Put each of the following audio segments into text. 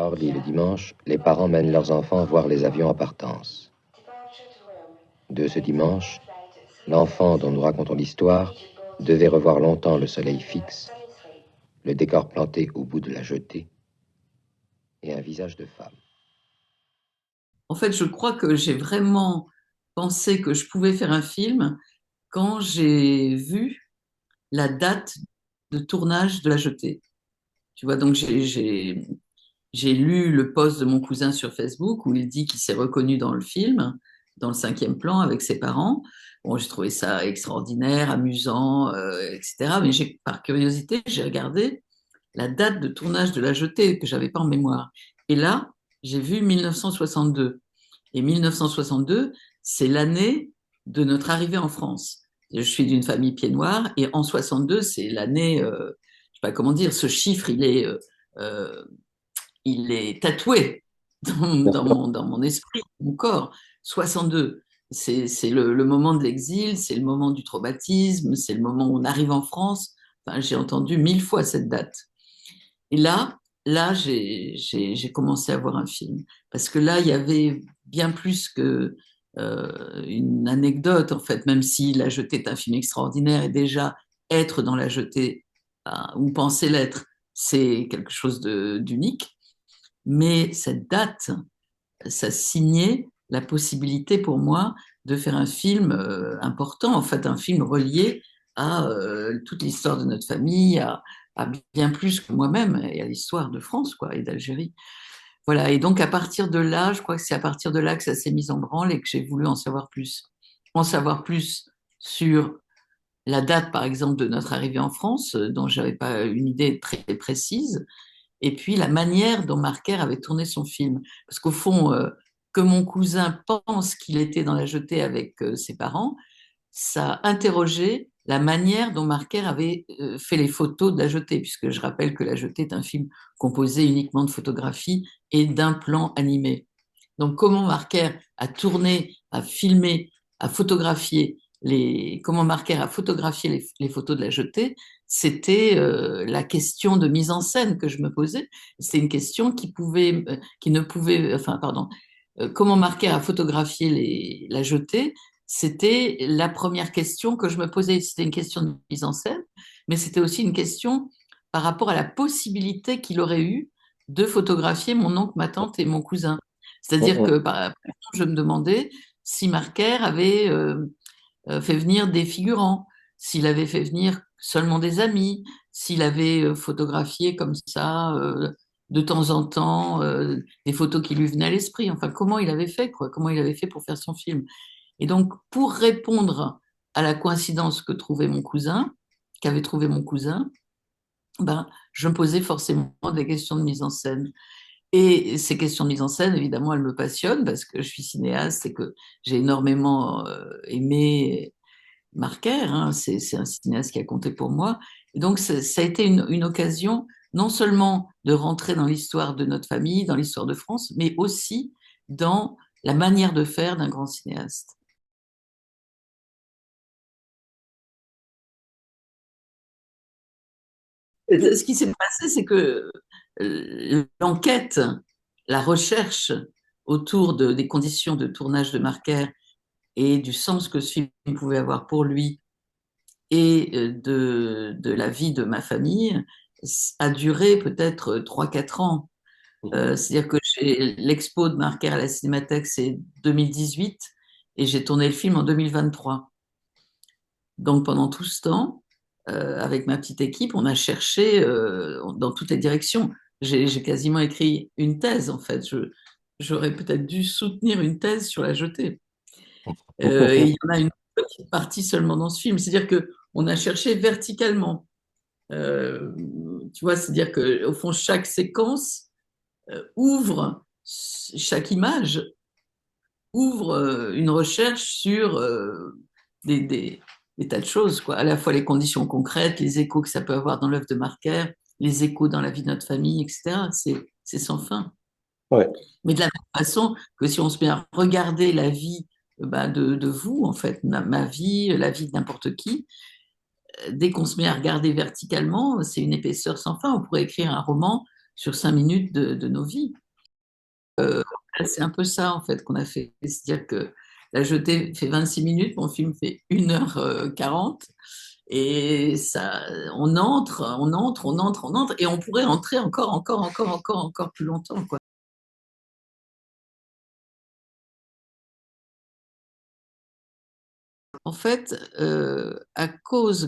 À Orly, le dimanche, les parents mènent leurs enfants voir les avions en partance. De ce dimanche, l'enfant dont nous racontons l'histoire devait revoir longtemps le soleil fixe, le décor planté au bout de la jetée et un visage de femme. En fait, je crois que j'ai vraiment pensé que je pouvais faire un film quand j'ai vu la date de tournage de La Jetée. Tu vois, donc j'ai lu le post de mon cousin sur Facebook où il dit qu'il s'est reconnu dans le film, dans le cinquième plan avec ses parents. Bon, j'ai trouvé ça extraordinaire, amusant, etc. Mais par curiosité, j'ai regardé la date de tournage de La Jetée que j'avais pas en mémoire. Et là, j'ai vu 1962. Et 1962, c'est l'année de notre arrivée en France. Je suis d'une famille pied-noir et en 62, c'est l'année, je sais pas comment dire, ce chiffre, euh, il est tatoué dans mon esprit, mon corps. 62, c'est le moment de l'exil, c'est le moment du traumatisme, c'est le moment où on arrive en France. Enfin, j'ai entendu 1000 fois cette date. Et là, j'ai commencé à voir un film. Parce que là, il y avait bien plus que une anecdote, en fait, même si La Jetée est un film extraordinaire et déjà être dans La Jetée, ou penser l'être, c'est quelque chose d'unique. Mais cette date, ça signait la possibilité pour moi de faire un film important, en fait, un film relié à toute l'histoire de notre famille, à bien plus que moi-même et à l'histoire de France, quoi, et d'Algérie. Voilà. Et donc, à partir de là, je crois que c'est à partir de là que ça s'est mis en branle et que j'ai voulu en savoir plus. En savoir plus sur la date, par exemple, de notre arrivée en France, dont j'avais pas une idée très précise, et puis la manière dont Marker avait tourné son film. Parce qu'au fond, que mon cousin pense qu'il était dans la jetée avec ses parents, ça interrogeait la manière dont Marker avait fait les photos de la jetée, puisque je rappelle que la jetée est un film composé uniquement de photographies et d'un plan animé. Donc comment Marker a tourné, a filmé, a photographié comment Marker a photographié les photos de la jetée, c'était la question de mise en scène que je me posais. C'est une question qui ne pouvait, enfin, pardon, comment Marker a photographié la jetée, c'était la première question que je me posais. C'était une question de mise en scène, mais c'était aussi une question par rapport à la possibilité qu'il aurait eu de photographier mon oncle, ma tante et mon cousin. C'est-à-dire que, Mhm. par exemple, je me demandais si Marker avait fait venir des figurants, s'il avait fait venir seulement des amis, s'il avait photographié comme ça de temps en temps des photos qui lui venaient à l'esprit. Enfin, comment il avait fait, quoi, comment il avait fait pour faire son film. Et donc, pour répondre à la coïncidence qu'avait trouvé mon cousin, ben, je me posais forcément des questions de mise en scène. Et ces questions de mise en scène, évidemment, elles me passionnent parce que je suis cinéaste et que j'ai énormément aimé Marker, hein, c'est un cinéaste qui a compté pour moi. Et donc, ça a été une occasion non seulement de rentrer dans l'histoire de notre famille, dans l'histoire de France, mais aussi dans la manière de faire d'un grand cinéaste. Ce qui s'est passé, c'est que l'enquête, la recherche autour des conditions de tournage de Marker et du sens que ce film pouvait avoir pour lui et de la vie de ma famille a duré peut-être 3 4 ans. C'est-à-dire que l'expo de Marker à la Cinémathèque, c'est 2018 et j'ai tourné le film en 2023. Donc pendant tout ce temps, avec ma petite équipe, on a cherché dans toutes les directions. J'ai quasiment écrit une thèse en fait. J'aurais peut-être dû soutenir une thèse sur la jetée. Et il y en a une petite partie seulement dans ce film. C'est-à-dire que on a cherché verticalement. Euh, Tu vois, c'est-à-dire que au fond, chaque séquence ouvre, chaque image ouvre une recherche sur des, des- des tas de choses, quoi. À la fois les conditions concrètes, les échos que ça peut avoir dans l'œuvre de Marker, les échos dans la vie de notre famille, etc. C'est sans fin. Ouais. Mais de la même façon que si on se met à regarder la vie de vous, en fait, ma vie, la vie de n'importe qui, dès qu'on se met à regarder verticalement, c'est une épaisseur sans fin. On pourrait écrire un roman sur 5 minutes de nos vies. C'est un peu ça, en fait, qu'on a fait. C'est-à-dire que La Jetée fait 26 minutes, mon film fait 1h40. Et ça, on entre, et on pourrait entrer encore plus longtemps, quoi. En fait,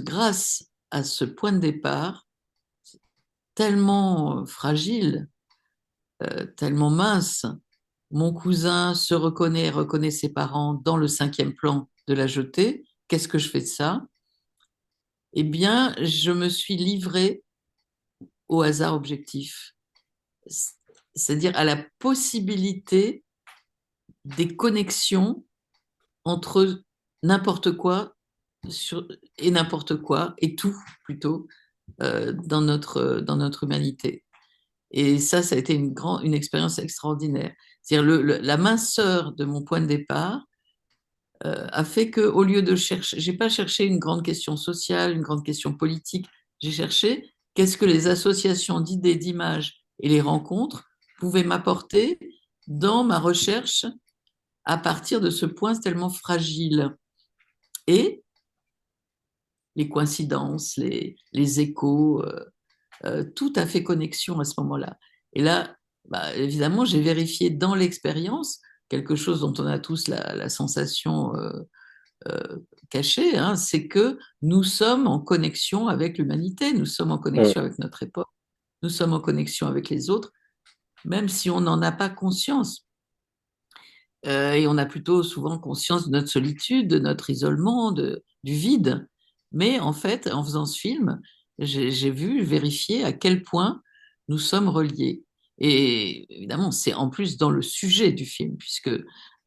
grâce à ce point de départ, tellement fragile, tellement mince, mon cousin se reconnaît et reconnaît ses parents dans le 5e plan de La Jetée. Qu'est-ce que je fais de ça? Eh bien, je me suis livrée au hasard objectif, c'est-à-dire à la possibilité des connexions entre n'importe quoi sur, et n'importe quoi, et tout plutôt, dans notre humanité. Et ça a été une expérience extraordinaire. C'est-à-dire la minceur de mon point de départ a fait que, au lieu de chercher, j'ai pas cherché une grande question sociale, une grande question politique, j'ai cherché qu'est-ce que les associations d'idées, d'images et les rencontres pouvaient m'apporter dans ma recherche à partir de ce point tellement fragile. Et les coïncidences, les échos, tout a fait connexion à ce moment-là. Et là, bah, évidemment, j'ai vérifié dans l'expérience quelque chose dont on a tous la sensation euh, cachée, hein, c'est que nous sommes en connexion avec l'humanité, nous sommes en Mm. connexion avec notre époque, nous sommes en connexion avec les autres, même si on n'en a pas conscience. Et on a plutôt souvent conscience de notre solitude, de notre isolement, du vide. Mais en fait, en faisant ce film, j'ai vu, vérifier à quel point nous sommes reliés. Et évidemment, c'est en plus dans le sujet du film, puisque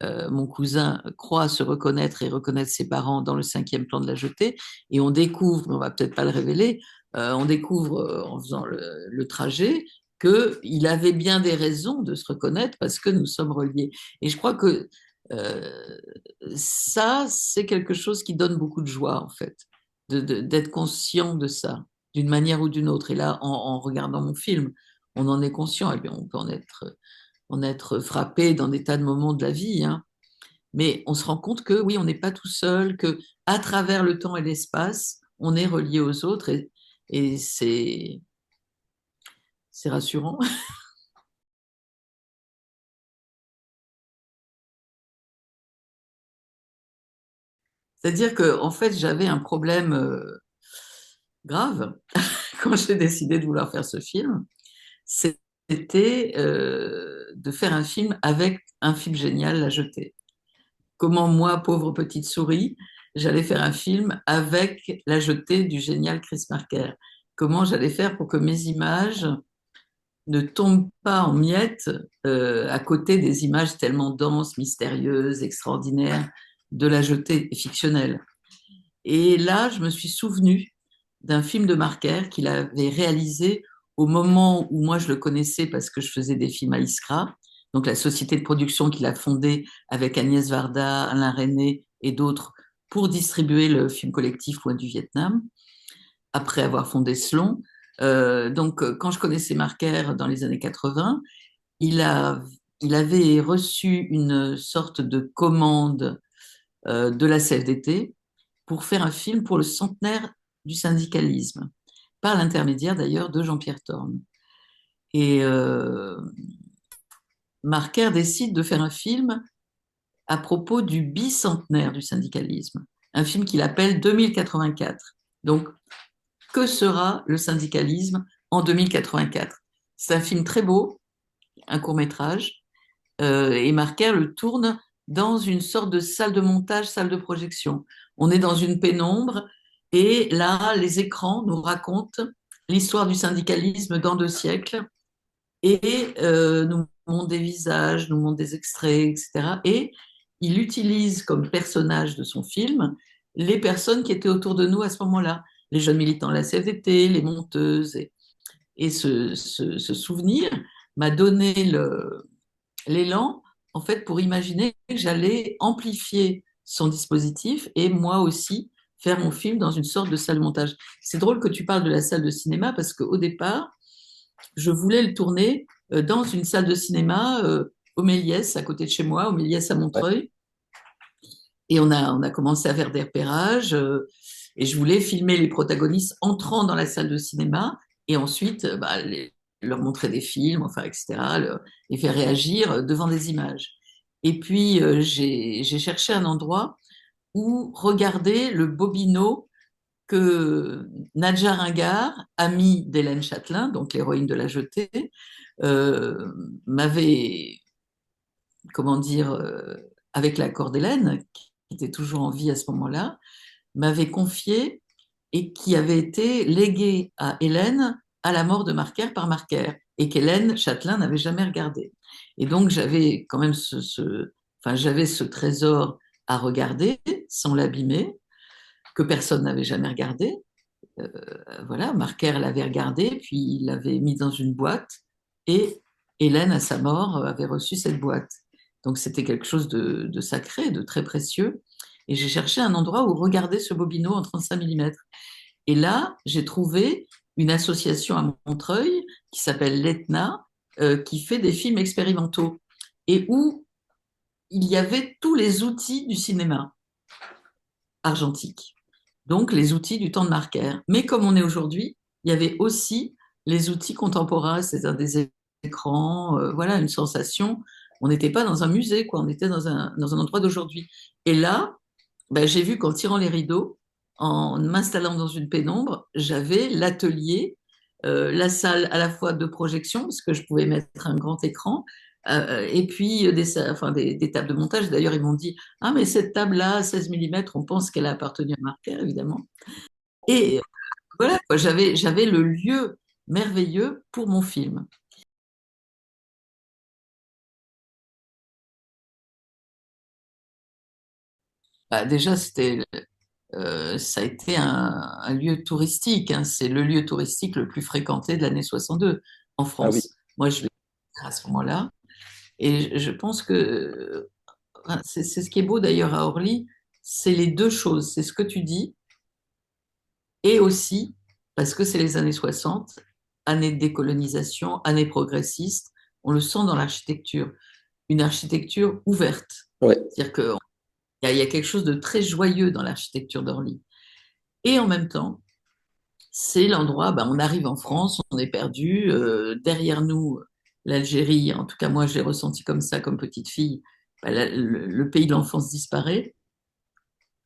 mon cousin croit se reconnaître et reconnaître ses parents dans le 5e plan de La Jetée, et on découvre, on va peut-être pas le révéler, on découvre en faisant le trajet qu'il avait bien des raisons de se reconnaître parce que nous sommes reliés. Et je crois que euh, ça, c'est quelque chose qui donne beaucoup de joie, en fait, d'être conscient de ça, d'une manière ou d'une autre. Et là, en regardant mon film, on en est conscient, et bien on peut en être frappé dans des tas de moments de la vie, hein. Mais on se rend compte que oui, on n'est pas tout seul, que à travers le temps et l'espace, on est relié aux autres, et c'est rassurant. C'est-à-dire que en fait, j'avais un problème grave quand j'ai décidé de vouloir faire ce film. C'était de faire un film avec un film génial, La Jetée. Comment moi, pauvre petite souris, j'allais faire un film avec La Jetée du génial Chris Marker. Comment j'allais faire pour que mes images ne tombent pas en miettes à côté des images tellement denses, mystérieuses, extraordinaires de La Jetée fictionnelle. Et là, je me suis souvenue d'un film de Marker qu'il avait réalisé au moment où moi je le connaissais parce que je faisais des films à Iskra, donc la société de production qu'il a fondée avec Agnès Varda, Alain Resnais et d'autres pour distribuer le film collectif Loin du Vietnam, après avoir fondé Slon. Quand je connaissais Marker dans les années 80, il, a, il avait reçu une sorte de commande de la CFDT pour faire un film pour le centenaire du syndicalisme, par l'intermédiaire d'ailleurs de Jean-Pierre Thorne. Et Marker décide de faire un film à propos du bicentenaire du syndicalisme, un film qu'il appelle 2084. Donc, que sera le syndicalisme en 2084? C'est un film très beau, un court métrage, et Marker le tourne dans une sorte de salle de montage, salle de projection. On est dans une pénombre et là, les écrans nous racontent l'histoire du syndicalisme dans 2 siècles et nous montrent des visages, nous montrent des extraits, etc. Et il utilise comme personnage de son film les personnes qui étaient autour de nous à ce moment-là, les jeunes militants de la CFDT, les monteuses. Et ce souvenir m'a donné l'élan, en fait, pour imaginer que j'allais amplifier son dispositif et moi aussi faire mon film dans une sorte de salle de montage. C'est drôle que tu parles de la salle de cinéma parce qu'au départ, je voulais le tourner dans une salle de cinéma au Méliès, à côté de chez moi, au Méliès à Ouais. Montreuil. Et on a commencé à faire des repérages et je voulais filmer les protagonistes entrant dans la salle de cinéma et ensuite leur montrer des films, enfin, etc., les faire réagir devant des images. Et puis, j'ai cherché un endroit où regarder le bobino que Nadja Ringard, amie d'Hélène Châtelain, donc l'héroïne de La Jetée, euh, m'avait, comment dire, avec l'accord d'Hélène, qui était toujours en vie à ce moment-là, m'avait confié et qui avait été légué à Hélène à la mort de Marker par Marker et qu'Hélène Châtelain n'avait jamais regardé. Et donc j'avais quand même enfin, j'avais ce trésor à regarder sans l'abîmer, que personne n'avait jamais regardé. Euh, voilà, Marker l'avait regardé, puis il l'avait mis dans une boîte et Hélène, à sa mort, avait reçu cette boîte. Donc c'était quelque chose de sacré, de très précieux. Et j'ai cherché un endroit où regarder ce bobino en 35 mm. Et là, j'ai trouvé une association à Montreuil qui s'appelle l'ETNA, qui fait des films expérimentaux et où il y avait tous les outils du cinéma argentique. Donc les outils du temps de Marker. Mais comme on est aujourd'hui, il y avait aussi les outils contemporains, c'est-à-dire des écrans, voilà, une sensation. On n'était pas dans un musée, quoi, on était dans un endroit d'aujourd'hui. Et là, ben, j'ai vu qu'en tirant les rideaux, en m'installant dans une pénombre, j'avais l'atelier, la salle à la fois de projection, parce que je pouvais mettre un grand écran, et puis enfin, des tables de montage. D'ailleurs, ils m'ont dit, ah, mais cette table-là, à 16 mm, on pense qu'elle a appartenu à Marker, évidemment. Et voilà, quoi, j'avais le lieu merveilleux pour mon film. Bah, déjà, ça a été un lieu touristique, hein. C'est le lieu touristique le plus fréquenté de l'année 62 en Ah oui. France. Moi, je l'ai fait à ce moment-là. Et je pense que enfin, c'est ce qui est beau d'ailleurs à Orly, c'est les deux choses. C'est ce que tu dis et aussi parce que c'est les années 60, années de décolonisation, années progressistes. On le sent dans l'architecture. Une architecture ouverte. Ouais. C'est-à-dire qu'il y a quelque chose de très joyeux dans l'architecture d'Orly. Et en même temps, c'est l'endroit, ben, on arrive en France, on est perdu, derrière nous, l'Algérie, en tout cas moi je l'ai ressenti comme ça, comme petite fille, ben, le pays de l'enfance disparaît,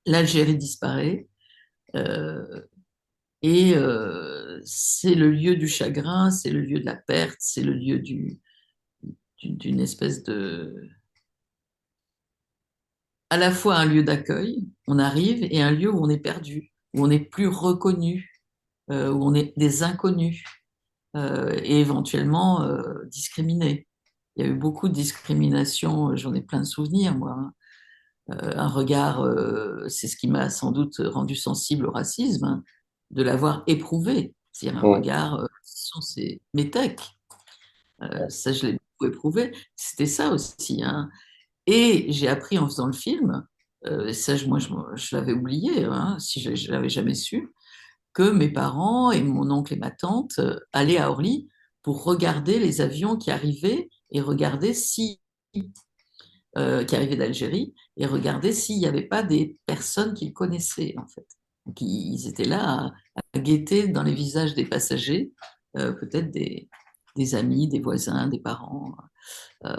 l'Algérie disparaît, euh, et c'est le lieu du chagrin, c'est le lieu de la perte, c'est le lieu d'une espèce de... à la fois un lieu d'accueil, on arrive, et un lieu où on est perdu, où on n'est plus reconnu, où on est des inconnus. Et éventuellement discriminés. Il y a eu beaucoup de discrimination, j'en ai plein de souvenirs, moi, hein. Un regard, c'est ce qui m'a sans doute rendu sensible au racisme, hein, de l'avoir éprouvé. C'est-à-dire un Mm. regard, ce sont ces métèques, ça je l'ai beaucoup éprouvé. C'était ça aussi, hein. Et j'ai appris en faisant le film, ça moi je l'avais oublié, hein, si je l'avais jamais su, que mes parents et mon oncle et ma tante allaient à Orly pour regarder les avions qui arrivaient et regarder si qui arrivaient d'Algérie et regarder s'il n'y avait pas des personnes qu'ils connaissaient en fait. Donc ils étaient là à guetter dans les visages des passagers, peut-être des amis, des voisins, des parents.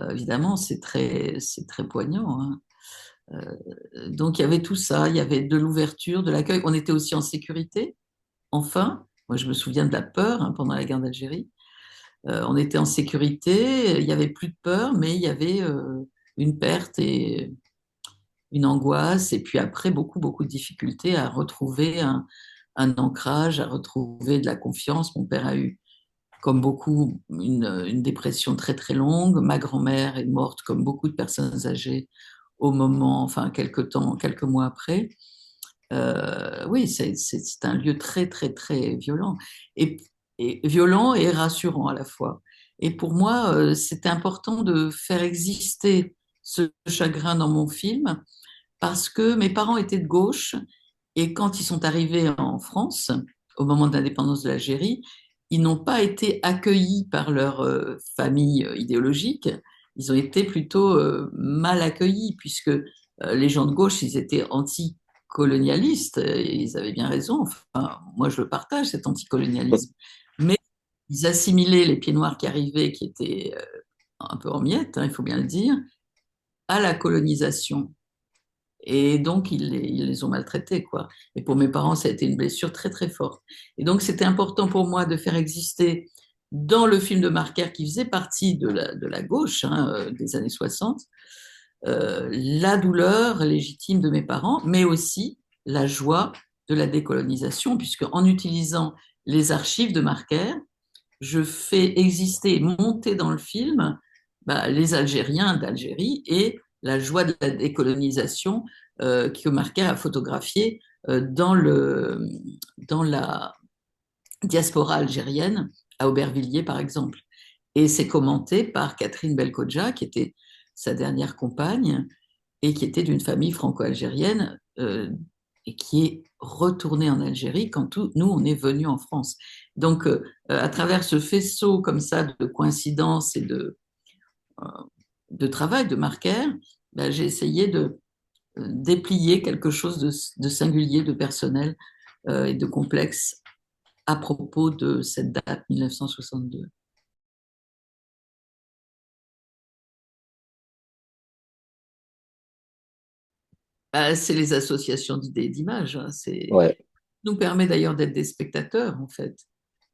Évidemment, c'est très poignant, hein. Donc il y avait tout ça, il y avait de l'ouverture, de l'accueil. On était aussi en sécurité. Enfin, moi je me souviens de la peur, hein, pendant la guerre d'Algérie. On était en sécurité, il n'y avait plus de peur, mais il y avait une perte et une angoisse, et puis après beaucoup de difficultés à retrouver un ancrage, à retrouver de la confiance. Mon père a eu, comme beaucoup, une dépression très longue. Ma grand-mère est morte, comme beaucoup de personnes âgées, au moment, enfin quelques temps, quelques mois après. Oui, c'est un lieu très violent. Et, et violent et rassurant à la fois. Et pour moi, c'était important de faire exister ce chagrin dans mon film parce que mes parents étaient de gauche et quand ils sont arrivés en France, au moment de l'indépendance de l'Algérie, ils n'ont pas été accueillis par leur famille idéologique, ils ont été plutôt mal accueillis, puisque les gens de gauche, ils étaient anticolonialistes, et ils avaient bien raison. Enfin, moi, je le partage, cet anticolonialisme. Mais ils assimilaient les pieds noirs qui arrivaient, qui étaient un peu en miettes, hein, il faut bien le dire, à la colonisation. Et donc, ils les ont maltraités, quoi. Et pour mes parents, ça a été une blessure très, très forte. Et donc, c'était important pour moi de faire exister dans le film de Marker, qui faisait partie de la gauche, hein, des années 60, la douleur légitime de mes parents, mais aussi la joie de la décolonisation, puisque en utilisant les archives de Marker, je fais exister, monter dans le film les Algériens d'Algérie et la joie de la décolonisation que Marker a photographié dans la diaspora algérienne à Aubervilliers, par exemple. Et c'est commenté par Catherine Belkodja, qui était sa dernière compagne et qui était d'une famille franco-algérienne et qui est retournée en Algérie quand nous, on est venus en France. Donc, à travers ce faisceau comme ça de coïncidences et de travail de Marker, j'ai essayé de déplier quelque chose de singulier, de personnel et de complexe à propos de cette date 1962. C'est les associations d'idées et d'images. Hein. Ouais, Nous permet d'ailleurs d'être des spectateurs, en fait.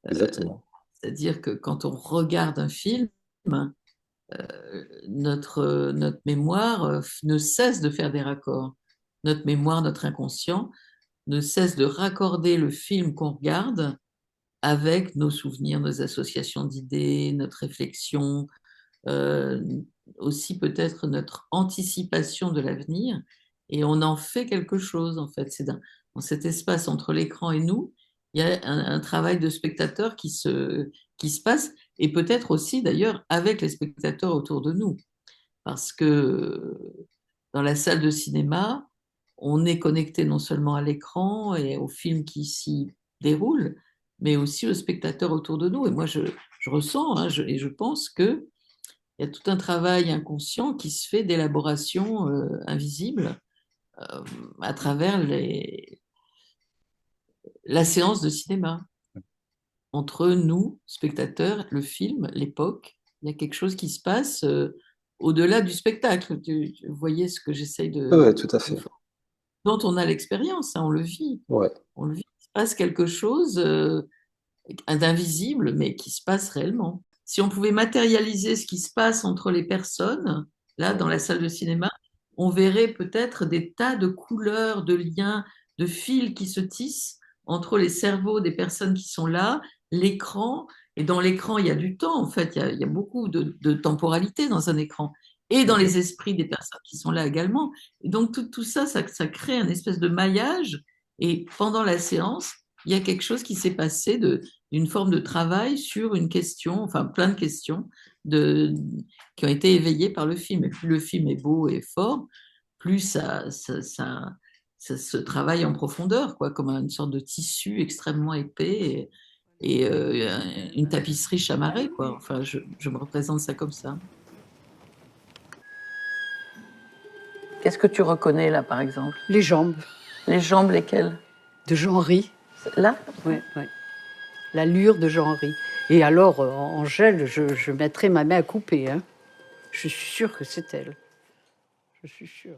Euh, exactement. C'est-à-dire que quand on regarde un film, notre mémoire ne cesse de faire des raccords. Notre mémoire, notre inconscient ne cesse de raccorder le film qu'on regarde avec nos souvenirs, nos associations d'idées, notre réflexion, euh, aussi peut-être notre anticipation de l'avenir, et on en fait quelque chose en fait. Dans cet espace entre l'écran et nous, il y a un travail de spectateur qui se passe, et peut-être aussi d'ailleurs avec les spectateurs autour de nous, parce que dans la salle de cinéma, on est connecté non seulement à l'écran et au film qui s'y déroule, mais aussi aux spectateurs autour de nous. Et moi, je ressens hein, et je pense que il y a tout un travail inconscient qui se fait d'élaboration invisible euh, à travers la séance de cinéma. Entre nous, spectateurs, le film, l'époque, il y a quelque chose qui se passe au-delà du spectacle. Tu voyais ce que j'essaye Ouais, tout à de fait. dont on a l'expérience, hein, on le vit. Ouais. On le vit. Il se passe quelque chose d'invisible, mais qui se passe réellement. Si on pouvait matérialiser ce qui se passe entre les personnes, là, dans la salle de cinéma, on verrait peut-être des tas de couleurs, de liens, de fils qui se tissent entre les cerveaux des personnes qui sont là, l'écran, et dans l'écran, il y a du temps, en fait, il y a beaucoup de temporalité dans un écran, et dans Mhm. les esprits des personnes qui sont là également. Et donc, tout ça, ça crée un espèce de maillage, et pendant la séance, il y a quelque chose qui s'est passé d'une forme de travail sur une question, enfin plein de questions qui ont été éveillées par le film. Et plus le film est beau et fort, plus ça se travaille en profondeur, quoi, comme une sorte de tissu extrêmement épais une tapisserie chamarrée, quoi. Enfin, je me représente ça comme ça. Qu'est-ce que tu reconnais là, par exemple? Les jambes Les jambes, lesquelles? de Jean-Ry. Là? Ouais, ouais. L'allure de Jean-Ry. Et alors, Angèle, je mettrai ma main à couper. Hein. Je suis sûre que c'est elle. Je suis sûre.